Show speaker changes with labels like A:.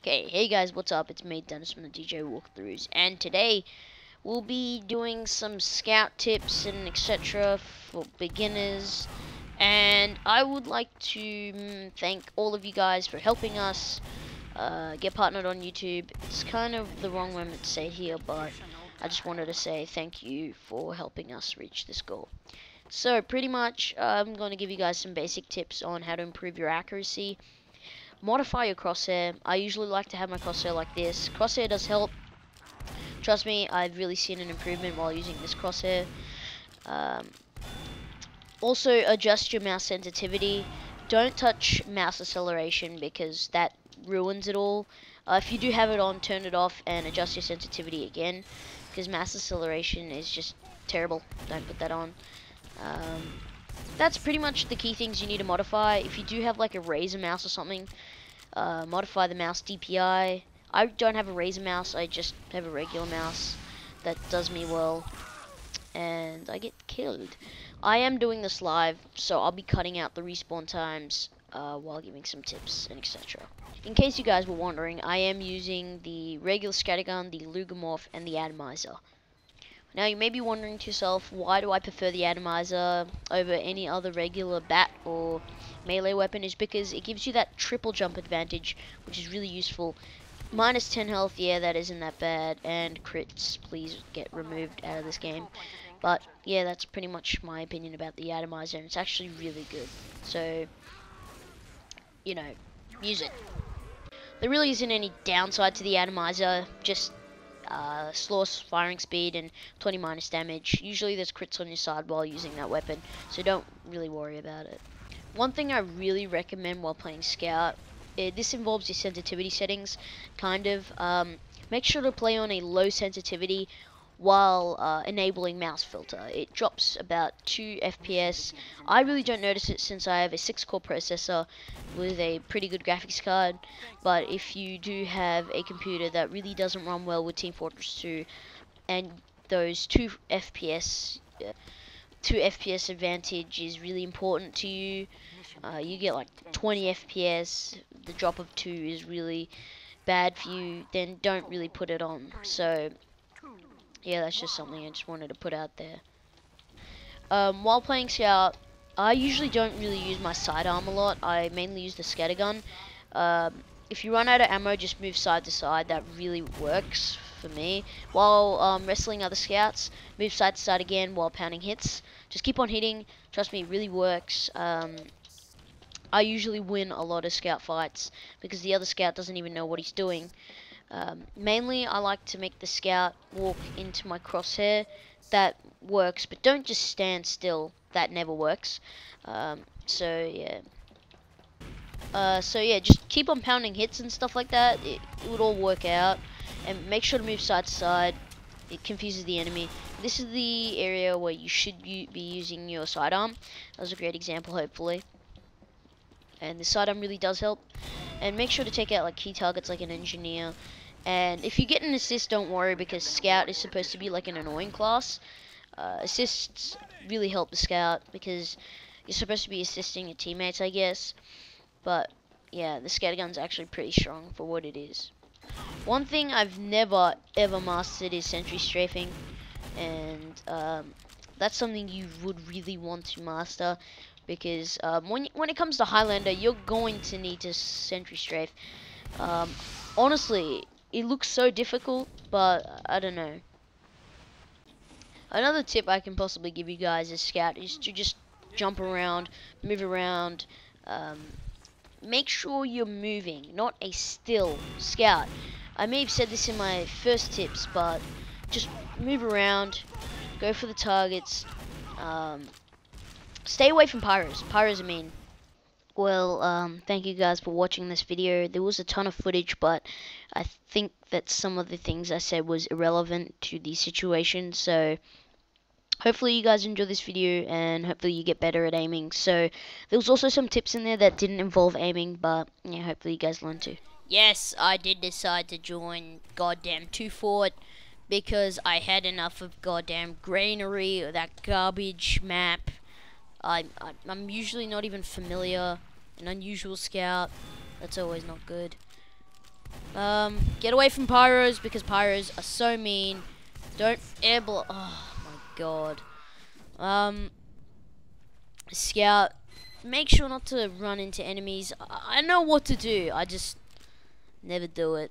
A: Okay, hey guys, what's up? It's me, Dennis from the TheDJWalkThroughs, and today we'll be doing some scout tips and etc. for beginners. And I would like to thank all of you guys for helping us get partnered on YouTube. It's kind of the wrong moment to say it here, but I just wanted to say thank you for helping us reach this goal. So pretty much, I'm going to give you guys some basic tips on how to improve your accuracy. Modify your crosshair. I usually like to have my crosshair like this. Crosshair does help. Trust me, I've really seen an improvement while using this crosshair. Also, adjust your mouse sensitivity. Don't touch mouse acceleration because that ruins it all. If you do have it on, turn it off and adjust your sensitivity again, because mouse acceleration is just terrible. Don't put that on. That's pretty much the key things you need to modify. If you do have like a Razer mouse or something, modify the mouse DPI. I don't have a Razer mouse, I just have a regular mouse that does me well, and I get killed. I am doing this live, so I'll be cutting out the respawn times while giving some tips and etc. In case you guys were wondering, I am using the regular scattergun, the Lugomorph, and the atomizer. Now you may be wondering to yourself, why do I prefer the atomizer over any other regular bat or melee weapon? Is because it gives you that triple jump advantage, which is really useful. Minus 10 health, yeah, that isn't that bad, and crits, please get removed out of this game. But yeah, that's pretty much my opinion about the atomizer, and it's actually really good. So, you know, use it. There really isn't any downside to the atomizer, just slower firing speed and 20 minus damage. Usually there's crits on your side while using that weapon, so don't really worry about it. One thing I really recommend while playing Scout, this involves your sensitivity settings, kind of. Make sure to play on a low sensitivity while enabling mouse filter. It drops about 2 FPS. I really don't notice it since I have a 6-core processor with a pretty good graphics card, but if you do have a computer that really doesn't run well with Team Fortress 2 and those 2 FPS advantage is really important to you, you get like 20 FPS, the drop of 2 is really bad for you, then don't really put it on. So yeah, that's just something I just wanted to put out there. While playing Scout, I usually don't really use my sidearm a lot. I mainly use the scattergun. If you run out of ammo, just move side to side. That really works for me. While wrestling other scouts, move side to side again while pounding hits. Just keep on hitting. Trust me, it really works. I usually win a lot of scout fights because the other scout doesn't even know what he's doing. Mainly, I like to make the scout walk into my crosshair. That works, but don't just stand still. That never works. So yeah, just keep on pounding hits and stuff like that. It would all work out. And make sure to move side to side. It confuses the enemy. This is the area where you should be using your sidearm. That was a great example, hopefully. And the sidearm really does help. And make sure to take out like key targets like an engineer. And if you get an assist, don't worry, because Scout is supposed to be like an annoying class. Assists really help the Scout because you're supposed to be assisting your teammates, I guess. But yeah, the scattergun's actually pretty strong for what it is. One thing I've never ever mastered is sentry strafing, and that's something you would really want to master, because when it comes to Highlander, you're going to need to sentry strafe. Honestly, it looks so difficult, but I don't know. Another tip I can possibly give you guys as Scout is to just jump around, move around. Make sure you're moving, not a still Scout. I may have said this in my first tips, but just move around, go for the targets. Stay away from pyros. Pyros are mean. Well, thank you guys for watching this video. There was a ton of footage, but I think that some of the things I said was irrelevant to the situation, so hopefully you guys enjoy this video, and hopefully you get better at aiming. So there was also some tips in there that didn't involve aiming, but yeah, hopefully you guys learn too. Yes, I did decide to join goddamn 2 Fort because I had enough of goddamn granary, or that garbage map. I'm usually not even familiar. An unusual scout, that's always not good. Get away from pyros because pyros are so mean. Don't airball. Oh my god. Scout. Make sure not to run into enemies. I know what to do. I just never do it.